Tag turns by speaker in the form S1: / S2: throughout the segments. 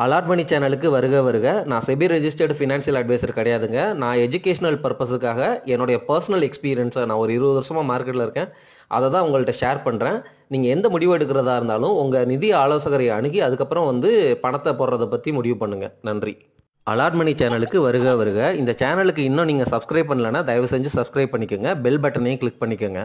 S1: Allot மணி சேனலுக்கு வருக வருக. நான் செபி ரெஜிஸ்டர்டு ஃபினான்ஷியல் அட்வைசர் கிடையாதுங்க. நான் எஜுகேஷனல் பர்பஸுக்காக என்னுடைய பர்சனல் எக்ஸ்பீரியன்ஸை நான் ஒரு 20 வருஷமாக மார்க்கெட்டில் இருக்கேன், அதை தான் உங்கள்கிட்ட ஷேர் பண்ணுறேன். நீங்கள் எந்த முடிவு எடுக்கிறதா இருந்தாலும் உங்கள் நிதி ஆலோசகரை அணுகி அதுக்கப்புறம் பணத்தை போடுறதை பற்றி முடிவு பண்ணுங்கள். நன்றி. அலாட் மணி சேனலுக்கு வருக வருக. இந்த சேனலுக்கு இன்னும் நீங்கள் சப்ஸ்கிரைப் பண்ணலன்னா தயவு செஞ்சு சப்ஸ்கிரைப் பண்ணிக்கோங்க, பெல் பட்டனையும் கிளிக் பண்ணிக்கோங்க.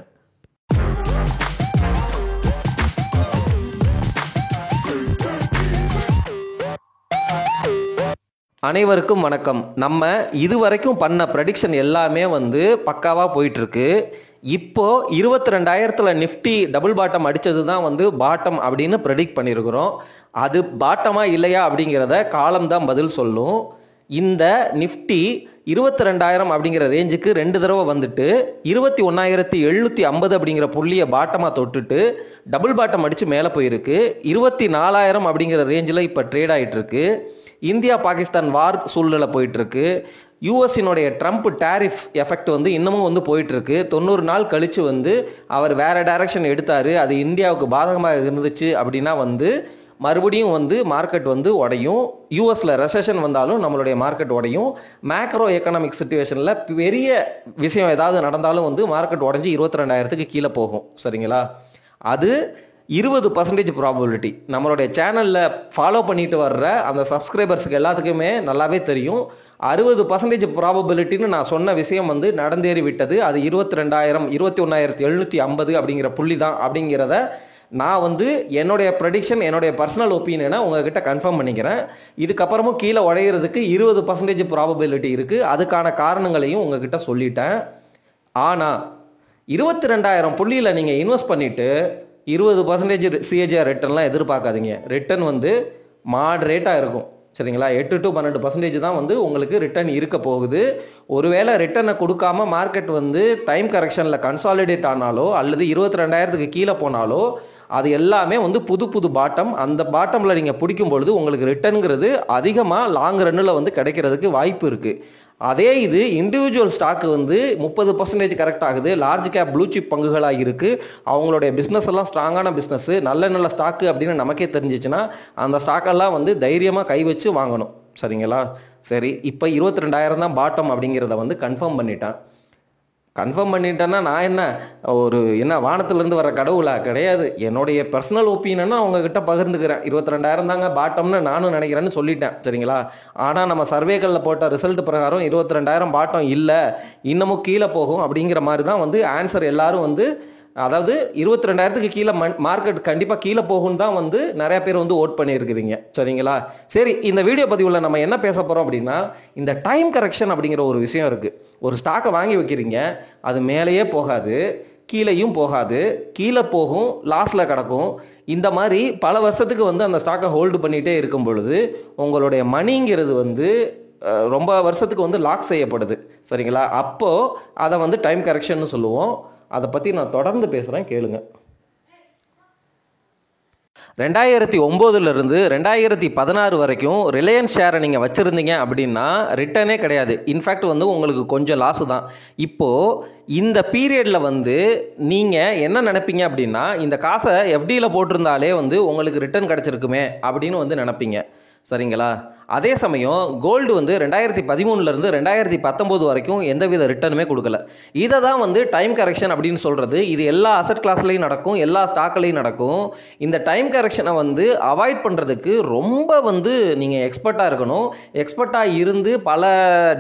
S1: அனைவருக்கும் வணக்கம். நம்ம இதுவரைக்கும் பண்ண ப்ரெடிக்ஷன் எல்லாமே பக்காவாக போயிட்டுருக்கு. இப்போது 22,000 நிஃப்டி டபுள் பாட்டம் அடித்தது தான் பாட்டம் அப்படின்னு ப்ரெடிக்ட் பண்ணியிருக்கிறோம். அது பாட்டமாக இல்லையா அப்படிங்கிறத காலம்தான் பதில் சொல்லும். இந்த நிஃப்டி 22,000 அப்படிங்கிற ரேஞ்சுக்கு 2 தடவை 21,750 அப்படிங்கிற புள்ளியை பாட்டமாக தொட்டுட்டு டபுள் பாட்டம் அடித்து மேலே போயிருக்கு. 24,000 அப்படிங்கிற ரேஞ்சில் இப்போ ட்ரேட் ஆகிட்டு இருக்கு. இந்தியா பாகிஸ்தான் வார் சூழ்நிலை போயிட்டுருக்கு. யூஎஸ்னுடைய ட்ரம்ப் டேரிஃப் எஃபெக்ட் இன்னமும் போயிட்டுருக்கு. 90 நாள் கழித்து அவர் வேறு டைரக்ஷன் எடுத்தார், அது இந்தியாவுக்கு பாதகமாக இருந்துச்சு அப்படின்னா மறுபடியும் மார்க்கெட் உடையும். யூஎஸில் ரெசெஷன் வந்தாலும் நம்மளுடைய மார்க்கெட் உடையும். மேக்ரோ எக்கனாமிக் சிச்சுவேஷனில் பெரிய விஷயம் ஏதாவது நடந்தாலும் மார்க்கெட் உடஞ்சி 22,000க்கு கீழே போகும். சரிங்களா? அது 20% ப்ராபபிலிட்டி. நம்மளுடைய சேனலில் ஃபாலோ பண்ணிட்டு வர்ற அந்த சப்ஸ்கிரைபர்ஸுக்கு எல்லாத்துக்குமே நல்லாவே தெரியும். 60% ப்ராபபிலிட்டின்னு நான் சொன்ன விஷயம் நடந்தேறி விட்டது. அது 22,000 21,750 அப்படிங்கிற புள்ளி தான் அப்படிங்கிறத நான் என்னுடைய ப்ரெடிக்ஷன், என்னுடைய பர்சனல் ஒப்பீனியனை உங்ககிட்ட கன்ஃபார்ம் பண்ணிக்கிறேன். இதுக்கப்புறமும் கீழே உடையிறதுக்கு 20% ப்ராபபிலிட்டி இருக்குது. அதுக்கான காரணங்களையும் உங்ககிட்ட சொல்லிட்டேன். ஆனால் 22,000 புள்ளியில் நீங்கள் இன்வெஸ்ட் பண்ணிவிட்டு 20% சிஏஜிஆர் ரிட்டர்ன்லாம் எதிர்பார்க்காதீங்க. ரிட்டர்ன் மாடரேட்டாக இருக்கும். சரிங்களா? 8 to 12% தான் உங்களுக்கு ரிட்டர்ன் இருக்க போகுது. ஒருவேளை ரிட்டர்னை கொடுக்காம மார்க்கெட் டைம் கரெக்ஷனில் கன்சாலிடேட் ஆனாலோ அல்லது 22,000க்கு கீழே போனாலோ அது எல்லாமே புது பாட்டம். அந்த பாட்டமில் நீங்கள் பிடிக்கும் பொழுது உங்களுக்கு ரிட்டர்னுங்கிறது அதிகமாக லாங் ரன்னில் கிடைக்கிறதுக்கு வாய்ப்பு இருக்குது. அதே இது இண்டிவிஜுவல் ஸ்டாக்கு 30% கரெக்ட் ஆகுது. லார்ஜ் கேப் ப்ளூ சிப் பங்குகளாக இருக்குது. அவங்களுடைய பிஸ்னஸ் எல்லாம் ஸ்ட்ராங்கான பிஸ்னஸ், நல்ல ஸ்டாக்கு அப்படின்னு நமக்கே தெரிஞ்சிச்சுன்னா அந்த ஸ்டாக்கெல்லாம் தைரியமாக கை வச்சு வாங்கணும். சரிங்களா? சரி, இப்போ 22,000 தான் பாட்டம் அப்படிங்கிறத கன்ஃபார்ம் பண்ணிட்டேன்னா நான் என்ன வானத்திலேருந்து வர கடவுளா? கிடையாது. என்னுடைய பர்சனல் ஒப்பீனியனை உங்ககிட்ட பகிர்ந்துக்கிறேன். 22,000 தாங்க பாட்டம்னு நானும் நினைக்கிறேன்னு சொல்லிட்டேன். சரிங்களா? ஆனால் நம்ம சர்வேக்களில் போட்ட ரிசல்ட் பிரகாரம் 22,000 பாட்டம் இல்லை, இன்னமும் கீழே போகும் அப்படிங்கிற மாதிரி தான் ஆன்சர். எல்லாரும் அதாவது 22,000க்கு கீழே மார்க்கெட் கண்டிப்பாக கீழே போகும்னு தான் நிறைய பேர் ஓட் பண்ணியிருக்கிறீங்க. சரிங்களா? சரி, இந்த வீடியோ பதிவில் நம்ம என்ன பேச போகிறோம் அப்படின்னா, இந்த டைம் கரெக்ஷன் அப்படிங்கிற ஒரு விஷயம் இருக்குது. ஒரு ஸ்டாக்கை வாங்கி வைக்கிறீங்க, அது மேலேயே போகாது, கீழேயும் போகாது, கீழே போகும், லாஸில் கிடக்கும். இந்த மாதிரி பல வருஷத்துக்கு அந்த ஸ்டாக்கை ஹோல்டு பண்ணிகிட்டே இருக்கும் பொழுது உங்களுடைய மணிங்கிறது ரொம்ப வருஷத்துக்கு லாக் செய்யப்படுது. சரிங்களா? அப்போது அதை டைம் கரெக்ஷன்னு சொல்லுவோம். அதை பற்றி நான் தொடர்ந்து பேசுகிறேன், கேளுங்க. 2009 2016 வரைக்கும் ரிலையன்ஸ் ஷேரை நீங்கள் வச்சுருந்தீங்க அப்படின்னா ரிட்டர்னே கிடையாது. இன்ஃபேக்ட் உங்களுக்கு கொஞ்சம் லாஸு தான். இப்போது இந்த பீரியடில் நீங்கள் என்ன நினைப்பீங்க அப்படின்னா, இந்த காசை எஃப்டியில் போட்டிருந்தாலே உங்களுக்கு ரிட்டர்ன் கிடச்சிருக்குமே அப்படின்னு நினைப்பீங்க. சரிங்களா? அதே சமயம் கோல்டு 2013 2019 வரைக்கும் எந்தவித ரிட்டர்னுமே கொடுக்கல. இதை தான் டைம் கரெக்ஷன் அப்படின்னு சொல்கிறது. இது எல்லா அசட் கிளாஸ்லையும் நடக்கும், எல்லா ஸ்டாக்லையும் நடக்கும். இந்த டைம் கரெக்ஷனை அவாய்ட் பண்ணுறதுக்கு ரொம்ப நீங்கள் எக்ஸ்பர்ட்டாக இருக்கணும். எக்ஸ்பர்ட்டாக இருந்து பல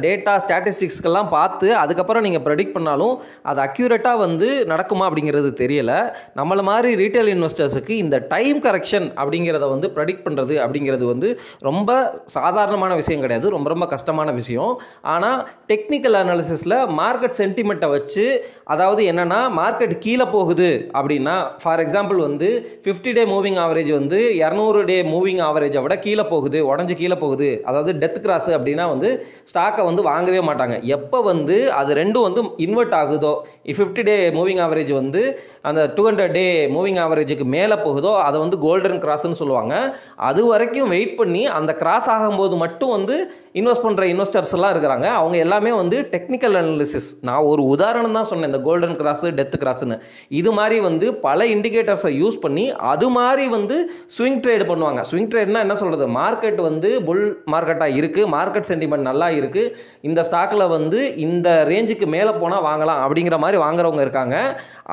S1: டேட்டா ஸ்டாட்டிஸ்டிக்ஸ்க்கெல்லாம் பார்த்து அதுக்கப்புறம் நீங்கள் ப்ரெடிக்ட் பண்ணாலும் அது அக்யூரேட்டாக நடக்குமா அப்படிங்கிறது தெரியலை. நம்மளை மாதிரி ரீட்டைல் இன்வெஸ்டர்ஸுக்கு இந்த டைம் கரெக்ஷன் அப்படிங்கிறத ப்ரெடிக்ட் பண்ணுறது அப்படிங்கிறது ரொம்ப சாதாரணமான விஷயம் கிடையாது, ரொம்ப ரொம்ப கஷ்டமான விஷயம். ஆனால் டெக்னிக்கல் அனாலிசிஸில் மார்க்கெட் சென்டிமெண்ட்டை வச்சு, அதாவது என்னென்னா மார்க்கெட் கீழே போகுது அப்படின்னா, for example 50 day moving average 200 day moving ஆவரேஜை விட கீழே போகுது, உடஞ்சி கீழே போகுது, அதாவது டெத் கிராஸ் அப்படின்னா ஸ்டாக்கை வாங்கவே மாட்டாங்க. எப்போ அது ரெண்டும் இன்வெர்ட் ஆகுதோ, 50 டே மூவிங் ஆவரேஜ் அந்த 200 டே மூவிங் ஆவரேஜுக்கு மேலே போகுதோ அதை கோல்டன் கிராஸ்ன்னு சொல்லுவாங்க. அது வரைக்கும் வெயிட் பண்ணி அந்த கிராஸ் ஆகும்போது மட்டும் வந்து இன்வெஸ்ட் பண்ணுற இன்வெஸ்டர்ஸ் எல்லாம் இருக்கிறாங்க. அவங்க எல்லாமே வந்து டெக்னிக்கல் அனாலிசிஸ், நான் ஒரு உதாரணம் தான் சொன்னேன், இந்த கோல்டன் கிராஸ் டெத் கிராஸ்ன்னு, இது மாதிரி வந்து பல இண்டிகேட்டர்ஸை யூஸ் பண்ணி அது மாதிரி வந்து ஸ்விங் ட்ரேட் பண்ணுவாங்க. ஸ்விங் ட்ரேட்னா என்ன சொல்கிறது, மார்க்கெட் வந்து புல் மார்க்கெட்டாக இருக்குது, மார்க்கெட் சென்டிமெண்ட் நல்லா இருக்குது, இந்த ஸ்டாக்கில் வந்து இந்த ரேஞ்சுக்கு மேலே போனால் வாங்கலாம் அப்படிங்கிற மாதிரி வாங்குறவங்க இருக்காங்க.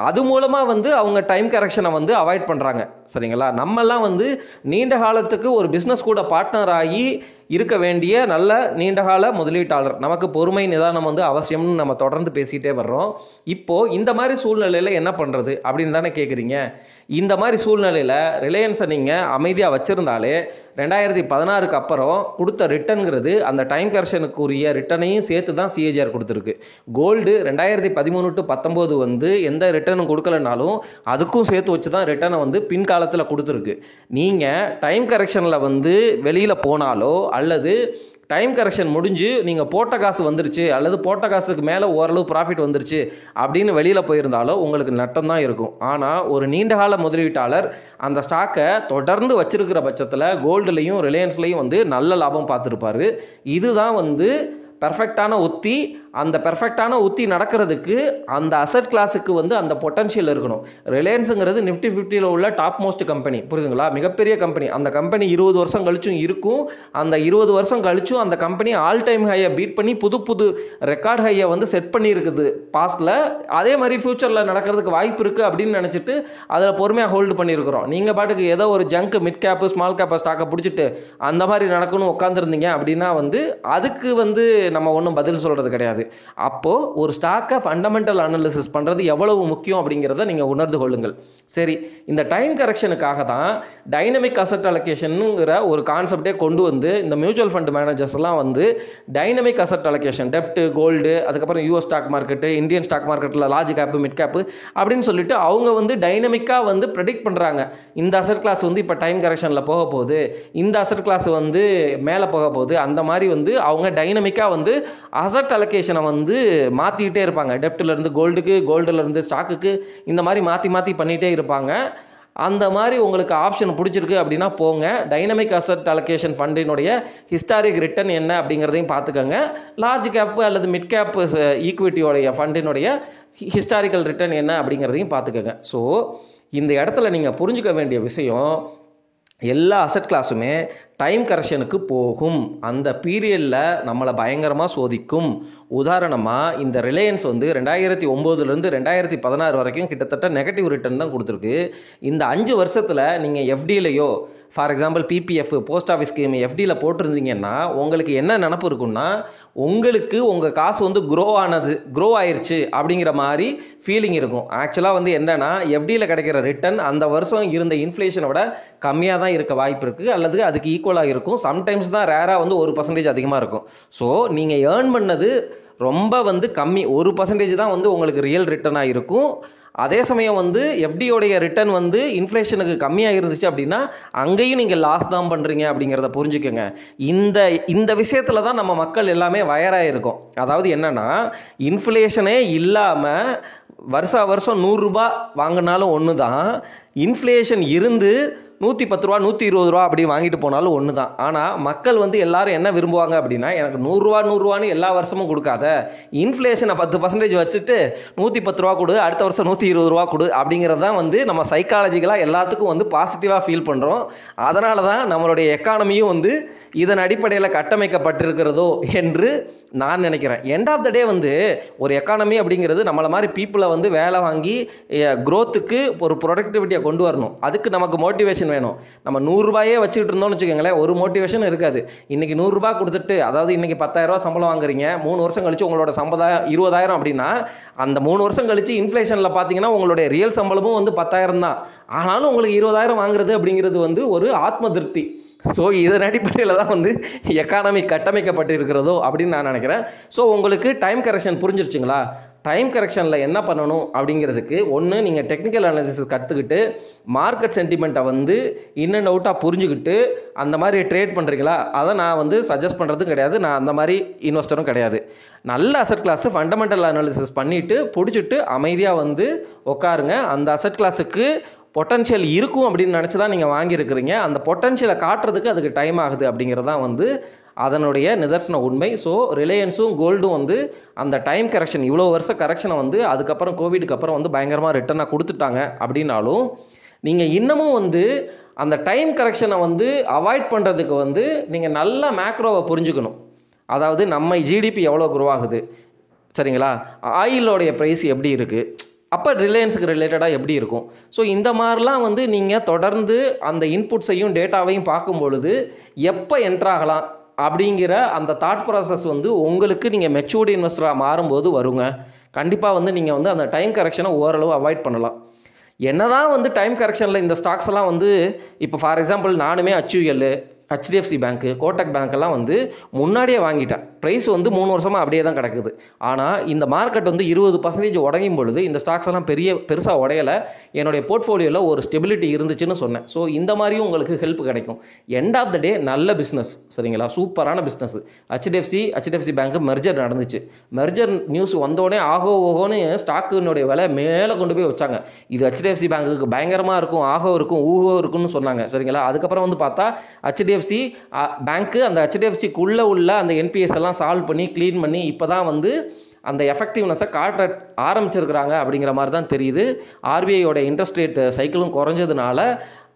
S1: அது மூலமாக வந்து அவங்க டைம் கரெக்ஷனை வந்து அவாய்ட் பண்ணுறாங்க. சரிங்களா? நம்மெல்லாம் வந்து நீண்ட காலத்துக்கு ஒரு பிஸ்னஸ் கூட பார்ட்னர் ஆகி இருக்க வேண்டிய நல்ல நீண்டகால முதலீட்டாளர். நமக்கு பொறுமை நிதானம் வந்து அவசியம்னு நம்ம தொடர்ந்து பேசிகிட்டே வர்றோம். இப்போது இந்த மாதிரி சூழ்நிலையில் என்ன பண்ணுறது அப்படின்னு தானே கேட்குறீங்க. இந்த மாதிரி சூழ்நிலையில் ரிலையன்ஸை நீங்கள் அமைதியாக வச்சுருந்தாலே 2016 அப்புறம் கொடுத்த ரிட்டர்னுங்கிறது அந்த டைம் கரெக்ஷனுக்குரிய ரிட்டர்னையும் சேர்த்து தான் சிஏஜிஆர் கொடுத்துருக்கு. கோல்டு 2013 to 19 வந்து எந்த ரிட்டர்னும் கொடுக்கலனாலும் அதுக்கும் சேர்த்து வச்சு தான் ரிட்டர்னை வந்து பின்காலத்தில் கொடுத்துருக்கு. நீங்கள் டைம் கரெக்ஷனில் வந்து வெளியில் போனாலோ அல்லது டைம் கரெக்ஷன் முடிஞ்சு நீங்கள் போட்ட காசு வந்துருச்சு அல்லது போட்ட காசுக்கு மேலே ஓரளவு ப்ராஃபிட் வந்துருச்சு அப்படின்னு வெளியில் போயிருந்தாலும் உங்களுக்கு நட்டம் தான் இருக்கும். ஆனால் ஒரு நீண்டகால முதலீட்டாளர் அந்த ஸ்டாக்கை தொடர்ந்து வச்சிருக்கிற பட்சத்தில் கோல்டுலையும் ரிலையன்ஸ்லையும் வந்து நல்ல லாபம் பார்த்துருப்பாரு. இதுதான் வந்து பெர்ஃபெக்டான உத்தி. அந்த பெர்ஃபெக்டான உத்தி நடக்கிறதுக்கு அந்த அசட் கிளாஸுக்கு வந்து அந்த பொட்டன்ஷியல் இருக்கணும். ரிலையன்ஸுங்கிறது நிஃப்டி 50 உள்ள டாப் மோஸ்ட் கம்பெனி, புரியுதுங்களா? மிகப்பெரிய கம்பெனி. அந்த கம்பெனி 20 வருஷம் கழிச்சும் இருக்கும். அந்த 20 வருஷம் கழிச்சும் அந்த கம்பெனி ஆல் டைம் ஹையை பீட் பண்ணி புது புது ரெக்கார்ட் ஹையை வந்து செட் பண்ணியிருக்குது பாஸ்டில். அதே மாதிரி ஃபியூச்சரில் நடக்கிறதுக்கு வாய்ப்பு இருக்குது அப்படின்னு நினச்சிட்டு அதில் பொறுமையாக ஹோல்டு பண்ணியிருக்கிறோம். நீங்கள் பாட்டுக்கு ஏதோ ஒரு ஜங்க் மிட் கேப்பு ஸ்மால் கேப்பை ஸ்டாக்கை பிடிச்சிட்டு அந்த மாதிரி நடக்கணும் உட்காந்துருந்தீங்க அப்படின்னா வந்து அதுக்கு வந்து நம்ம ஒன்றும் பதில் சொல்கிறது கிடையாது. அப்போது ஒரு ஸ்டாக்கை ஃபண்டமெண்டல் அனாலிசிஸ் பண்ணுறது எவ்வளவு முக்கியம் அப்படிங்கிறத நீங்கள் உணர்ந்து கொள்ளுங்கள். சரி, இந்த டைம் கரெக்ஷனுக்காக தான் டைனமிக் அசட் அலோகேஷனுங்கிற ஒரு கான்செப்டே கொண்டு வந்து இந்த மியூச்சுவல் ஃபண்ட் மேனேஜர்ஸ் எல்லாம் வந்து டைனமிக் அசட் அலோகேஷன், டெப்ட், கோல்டு, அதுக்கப்புறம் US stock market, Indian stock மார்க்கெட்டில் லார்ஜ் கேப்பு மிட் கேப்பு அப்படின்னு சொல்லிட்டு அவங்க வந்து டைனமிக்காக வந்து ப்ரெடிக்ட் பண்ணுறாங்க. இந்த அசட் கிளாஸ் வந்து இப்போ டைம் கரெக்ஷனில் போக போகுது, இந்த அசட் கிளாஸ் வந்து மேலே போக போகுது, அந்த மாதிரி வந்து அவங்க டைனமிக்காக வந்து அசட் அலோகேஷனை வந்து மாற்றிக்கிட்டே இருப்பாங்க. டெப்டிலேருந்து கோல்டுக்கு, கோல்டுலேருந்து ஸ்டாக்குக்கு, இந்த மாதிரி மாற்றி மாற்றி பண்ணிகிட்டே இருப்பாங்க. அந்த மாதிரி உங்களுக்கு ஆப்ஷன் பிடிச்சிருக்கு அப்படின்னா போங்க. டைனமிக் அசட் அலோகேஷன் ஃபண்டினுடைய ஹிஸ்டாரிக் ரிட்டர்ன் என்ன அப்படிங்கிறதையும் பார்த்துக்கோங்க. லார்ஜ் கேப்பு அல்லது மிட் கேப் ஈக்விட்டியோடைய ஃபண்டினுடைய ஹிஸ்டாரிக்கல் ரிட்டர்ன் என்ன அப்படிங்கிறதையும் பார்த்துக்கோங்க. ஸோ இந்த இடத்துல நீங்கள் புரிஞ்சுக்க வேண்டிய விஷயம், எல்லா அசட் கிளாஸுமே டைம் கரெக்ஷனுக்கு போகும். அந்த பீரியடில் நம்மளை பயங்கரமாக சோதிக்கும். உதாரணமாக இந்த ரிலையன்ஸ் வந்து 2009 2016 வரைக்கும் கிட்டத்தட்ட நெகட்டிவ் ரிட்டர்ன் தான் கொடுத்துருக்கு. இந்த 5 வருஷத்தில் நீங்கள் எஃப்டிலையோ for example PPF post office scheme எஃப்டியில் போட்டிருந்தீங்கன்னா உங்களுக்கு என்ன நினப்பு இருக்குன்னா, உங்களுக்கு உங்கள் காசு வந்து க்ரோ ஆயிடுச்சு அப்படிங்கிற மாதிரி ஃபீலிங் இருக்கும். ஆக்சுவலாக வந்து என்னென்னா எஃப்டியில் கிடைக்கிற ரிட்டர்ன் அந்த வருஷம் இருந்த இன்ஃப்ளேஷனை விட கம்மியாக தான் இருக்க வாய்ப்பு இருக்குது, அல்லது அதுக்கு ஈக்குவலாக இருக்கும். சம்டைம்ஸ் தான் ரேராக வந்து 1% அதிகமாக இருக்கும். ஸோ நீங்கள் ஏர்ன் பண்ணது ரொம்ப வந்து கம்மி, 1% தான் வந்து உங்களுக்கு ரியல் ரிட்டர்னாக இருக்கும். அதே சமயம் வந்து எஃப்டியோடைய ரிட்டர்ன் வந்து இன்ஃப்ளேஷனுக்கு கம்மியாக இருந்துச்சு அப்படின்னா அங்கேயும் நீங்கள் லாஸ் தான் பண்ணுறீங்க அப்படிங்கிறத புரிஞ்சுக்கோங்க. இந்த விஷயத்தில் தான் நம்ம மக்கள் எல்லாமே வயராக இருக்கும். அதாவது என்னென்னா, இன்ஃப்ளேஷனே இல்லாமல் வருஷம் 100 ரூபா வாங்கினாலும் ஒன்று தான், இன்ஃப்ளேஷன் இருந்து 110 ரூபா 120 ரூபா அப்படி வாங்கிட்டு போனாலும் ஒன்று தான். ஆனால் மக்கள் வந்து எல்லாரும் என்ன விரும்புவாங்க அப்படின்னா, எனக்கு 100 ரூபான்னு எல்லா வருஷமும் கொடுக்காத, இன்ஃப்ளேஷனை 10% வச்சுட்டு 110 ரூபா கொடு, அடுத்த வருஷம் 120 ரூபா கொடு அப்படிங்கிறது தான் வந்து நம்ம சைக்காலஜிக்கலாக எல்லாத்துக்கும் வந்து பாசிட்டிவாக ஃபீல் பண்ணுறோம். அதனால தான் நம்மளுடைய எக்கானமியும் வந்து இதன் அடிப்படையில் கட்டமைக்கப்பட்டிருக்கிறதோ என்று நான் நினைக்கிறேன். எண்ட் ஆஃப் த டே வந்து ஒரு எக்கானமி அப்படிங்கிறது நம்மளை மாதிரி பீப்புளை வந்து வேலை வாங்கி க்ரோத்துக்கு ஒரு ப்ரொடக்டிவிட்டியை கொண்டு வரணும். அதுக்கு நமக்கு மோட்டிவேஷன் வேணும். நம்ம 100 ரூபாயே வச்சுக்கிட்டு இருந்தோம்னு வச்சுக்கோங்களேன், ஒரு மோட்டிவேஷன் இருக்காது. இன்றைக்கி 100 ரூபா கொடுத்துட்டு, அதாவது இன்றைக்கி 10,000 ரூபா சம்பளம் வாங்குறீங்க, 3 வருஷம் கழிச்சு உங்களோட சம்பளம் 20,000 அப்படின்னா, அந்த 3 வருஷம் கழிச்சு இன்ஃப்ளேஷனில் பார்த்தீங்கன்னா உங்களுடைய ரியல் சம்பளமும் வந்து 10,000 தான். ஆனாலும் உங்களுக்கு 20,000 வாங்குறது அப்படிங்கிறது வந்து ஒரு ஆத்ம திருப்தி. ஸோ இதன் அடிப்படையில் தான் வந்து எக்கானமி கட்டமைக்கப்பட்டு இருக்கிறதோ அப்படின்னு நான் நினைக்கிறேன். ஸோ உங்களுக்கு டைம் கரெக்ஷன் புரிஞ்சிருச்சுங்களா? டைம் கரெக்ஷனில் என்ன பண்ணணும் அப்படிங்கிறதுக்கு, ஒன்று நீங்கள் டெக்னிக்கல் அனாலிசிஸ் கற்றுக்கிட்டு மார்க்கெட் சென்டிமெண்ட்டை வந்து இன் அண்ட் அவுட்டாக புரிஞ்சுக்கிட்டு அந்த மாதிரி ட்ரேட் பண்ணுறீங்களா, அதை நான் வந்து சஜஸ்ட் பண்ணுறதும் கிடையாது, நான் அந்த மாதிரி இன்வெஸ்டரும் கிடையாது. நல்ல அசட் கிளாஸு ஃபண்டமெண்டல் அனாலிசிஸ் பண்ணிவிட்டு பிடிச்சிட்டு அமைதியாக வந்து உட்காருங்க. அந்த அசட் கிளாஸுக்கு பொட்டன்ஷியல் இருக்கும் அப்படின்னு நினச்சி தான் நீங்கள் வாங்கியிருக்கிறீங்க. அந்த பொட்டன்ஷியலை காட்டுறதுக்கு அதுக்கு டைம் ஆகுது அப்படிங்கிறது தான் வந்து அதனுடைய நிதர்சன உண்மை. ஸோ ரிலையன்ஸும் கோல்டும் வந்து அந்த டைம் கரெக்ஷன், இவ்வளோ வருஷ கரெக்ஷனை வந்து அதுக்கப்புறம் கோவிடுக்கு அப்புறம் வந்து பயங்கரமாக ரிட்டர்னாக கொடுத்துட்டாங்க. அப்படின்னாலும் நீங்கள் இன்னமும் வந்து அந்த டைம் கரெக்ஷனை வந்து அவாய்ட் பண்ணுறதுக்கு வந்து நீங்கள் நல்லா மேக்ரோவை புரிஞ்சுக்கணும். அதாவது நம்ம ஜிடிபி எவ்வளோ குரோ ஆகுது, சரிங்களா, ஆயிலோடைய ப்ரைஸ் எப்படி இருக்குது, அப்போ ரிலையன்ஸுக்கு ரிலேட்டடாக எப்படி இருக்கும். ஸோ இந்த மாதிரிலாம் வந்து நீங்கள் தொடர்ந்து அந்த இன்புட்ஸையும் டேட்டாவையும் பார்க்கும் பொழுது எப்போ என்ட்ராகலாம் அப்படிங்கிற அந்த தாட் ப்ராசஸ் வந்து உங்களுக்கு நீங்கள் மெச்சூர்டு இன்வெஸ்டராக மாறும்போது வருங்க. கண்டிப்பாக வந்து நீங்கள் வந்து அந்த டைம் கரெக்ஷனை ஓரளவு அவாய்ட் பண்ணலாம். என்னதான் வந்து டைம் கரெக்ஷனில் இந்த ஸ்டாக்ஸ் எல்லாம் வந்து இப்போ ஃபார் எக்ஸாம்பிள் நானுமே HUL, HDFC பேங்க்கு, கோட்டக் பேங்க்கெல்லாம் வந்து முன்னாடியே வாங்கிட்டேன். ப்ரைஸ் வந்து 3 வருஷமாக அப்படியே தான் கிடக்குது. ஆனால் இந்த மார்க்கெட் வந்து 20% உடையும் பொழுது இந்த ஸ்டாக்ஸ் எல்லாம் பெருசாக உடையலை. என்னுடைய போர்ட்ஃபோலியோவில் ஒரு ஸ்டெபிலிட்டி இருந்துச்சுன்னு சொன்னேன். ஸோ இந்த மாதிரியும் உங்களுக்கு ஹெல்ப் கிடைக்கும். எண்ட் ஆஃப் த டே நல்ல பிஸ்னஸ், சரிங்களா, சூப்பரான பிஸ்னஸ். HDFC பேங்க்கு மெர்ஜர் நடந்துச்சு. மெர்ஜர் நியூஸ் வந்தோடனே ஓகோன்னு ஸ்டாக்குனுடைய விலை மேலே கொண்டு போய் வச்சாங்க. இது HDFC பேங்க்குக்கு பயங்கரமாக இருக்கும், ஊகோ இருக்குன்னு சொன்னாங்க, சரிங்களா. அதுக்கப்புறம் வந்து பார்த்தா HDFC பேங்க்கு அந்த HDFCக்குள்ளே உள்ள அந்த என்பிஎஸ் எல்லாம் சால்வ் பண்ணி க்ளீன் பண்ணி இப்போ தான் வந்து அந்த எஃபெக்டிவ்னஸை காட்ட ஆரம்பிச்சிருக்கிறாங்க அப்படிங்கிற மாதிரி தான் தெரியுது. ஆர்பிஐயோட இன்ட்ரெஸ்ட் ரேட் சைக்கிளும் குறைஞ்சதுனால,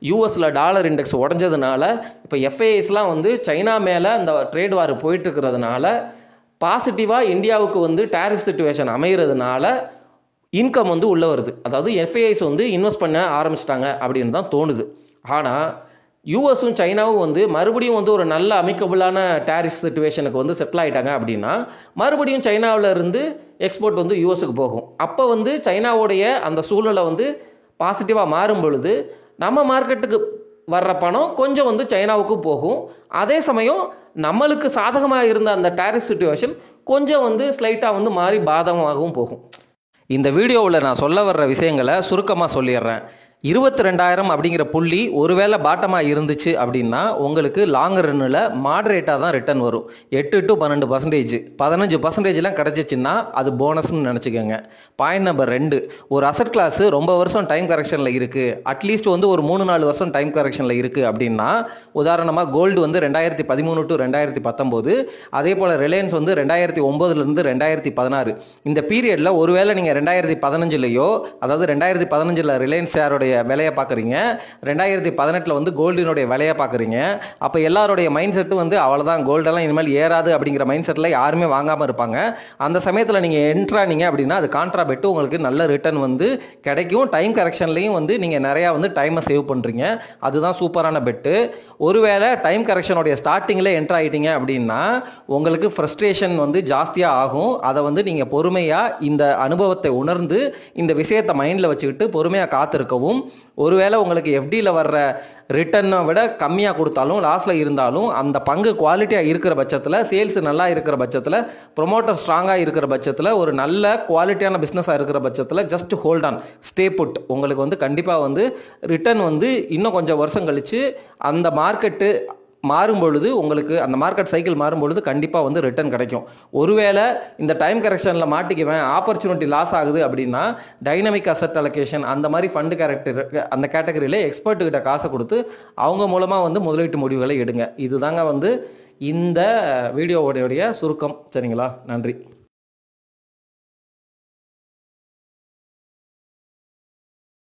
S1: யூஎஸில் டாலர் இண்டெக்ஸ் உடஞ்சதுனால, இப்போ எஃப்ஐஎஸ்லாம் வந்து சைனா மேலே அந்த ட்ரேட் வார் போயிட்டு இருக்கிறதுனால பாசிட்டிவாக இந்தியாவுக்கு வந்து டேரிஃப் சிச்சுவேஷன் அமைகிறதுனால இன்கம் வந்து உள்ளே வருது. அதாவது எஃப்ஐஎஸ் வந்து இன்வெஸ்ட் பண்ண ஆரம்பிச்சிட்டாங்க அப்படின்னு தான் தோணுது. ஆனால் யூஎஸும் சைனாவும் வந்து மறுபடியும் வந்து ஒரு நல்ல அமிக்கபிளான டேரிஃப் சிச்சுவேஷனுக்கு வந்து செட்டில் ஆகிட்டாங்க அப்படின்னா மறுபடியும் சைனாவில் இருந்து எக்ஸ்போர்ட் வந்து யூஎஸுக்கு போகும். அப்போ வந்து சைனாவுடைய அந்த சூழ்நிலை வந்து பாசிட்டிவாக மாறும் பொழுது நம்ம மார்க்கெட்டுக்கு வர்ற பணம் கொஞ்சம் வந்து சைனாவுக்கு போகும். அதே சமயம் நம்மளுக்கு சாதகமாக இருந்த அந்த டேரிஃப் சிச்சுவேஷன் கொஞ்சம் வந்து ஸ்லைட்டாக வந்து மாறி பாதகமாகவும் போகும். இந்த வீடியோவில் நான் சொல்ல வர்ற விஷயங்களை சுருக்கமாக சொல்லிடுறேன். 22,000 அப்படிங்கிற புள்ளி ஒருவேளை பாட்டமாக இருந்துச்சு அப்படின்னா உங்களுக்கு லாங் ரன்னில் மாடரேட்டாக தான் ரிட்டர்ன் வரும். 8 to 12%, 15% கிடச்சிச்சின்னா அது போனஸ்ன்னு நினச்சிக்கோங்க. பாயிண்ட் நம்பர் 2, ஒரு அசட் கிளாஸ் ரொம்ப வருஷம் டைம் கரெக்ஷனில் இருக்குது, அட்லீஸ்ட் வந்து ஒரு 3-4 வருஷம் டைம் கரெக்ஷனில் இருக்குது அப்படின்னா, உதாரணமாக கோல்டு வந்து 2013 to 2019, அதே போல் ரிலையன்ஸ் வந்து 2009 to 2016. இந்த பீரியடில் ஒருவேளை நீங்கள் 2015லையோ, அதாவது 2015 ரிலையன்ஸ் ஷேரோட விலையை பார்க்குறீங்க, 2018 வந்து கோல்டினுடைய விலையை பார்க்குறீங்க. அப்போ எல்லாருடைய மைண்ட் செட்டு வந்து அவ்வளோதான், கோல்டெல்லாம் இனிமேல் ஏறாது அப்படிங்கிற மைண்ட் செட்டில் யாருமே வாங்காமல் இருப்பாங்க. அந்த சமயத்தில் நீங்கள் என்ட்ரானீங்க அப்படின்னா அது கான்ட்ரா பெட்டு உங்களுக்கு நல்ல ரிட்டர்ன் வந்து கிடைக்கும். டைம் கரெக்ஷன்லையும் வந்து நீங்கள் நிறையா வந்து டைமை சேவ் பண்ணுறீங்க. அதுதான் சூப்பரான பெட்டு. ஒருவேளை டைம் கரெக்ஷனுடைய ஸ்டார்டிங்கில் என்ட்ரு ஆகிட்டீங்க அப்படின்னா உங்களுக்கு ஃப்ரஸ்ட்ரேஷன் வந்து ஜாஸ்தியாக ஆகும். அதை வந்து நீங்கள் பொறுமையாக இந்த அனுபவத்தை உணர்ந்து இந்த விஷயத்தை மைண்டில் வச்சுக்கிட்டு பொறுமையாக காத்திருக்கவும், ஒருவேளை உங்களுக்கு எஃப்டியில் வர்ற ரிட்டர்னை விட கம்மியாக கொடுத்தாலும் லாஸில் இருந்தாலும் அந்த பங்கு குவாலிட்டியாக இருக்கிற பட்சத்தில், சேல்ஸ் நல்லா இருக்கிற பட்சத்தில், ப்ரொமோட்டர் ஸ்ட்ராங்காக இருக்கிற பட்சத்தில், ஒரு நல்ல குவாலிட்டியான பிஸ்னஸாக இருக்கிற பட்சத்தில் just hold on, stay put. உங்களுக்கு வந்து கண்டிப்பாக வந்து ரிட்டர்ன் வந்து இன்னும் கொஞ்சம் வருஷம் கழித்து அந்த மார்க்கெட்டு மாறும் பொழுது, உங்களுக்கு அந்த மார்க்கெட் சைக்கிள் மாறும் பொழுது கண்டிப்பாக வந்து ரிட்டர்ன் கிடைக்கும். ஒருவேளை இந்த டைம் கரெக்ஷனில் மாட்டிக்குவேன், ஆப்பர்ச்சுனிட்டி லாஸ் ஆகுது அப்படின்னா டைனமிக் அசெட் அலோகேஷன் அந்த மாதிரி ஃபண்டு அந்த கேட்டகரியில் எக்ஸ்பர்ட்டுக்கிட்ட காசை கொடுத்து அவங்க மூலமாக வந்து முதலீட்டு முடிவுகளை எடுங்க. இதுதாங்க வந்து இந்த வீடியோவுடைய சுருக்கம். சரிங்களா? நன்றி.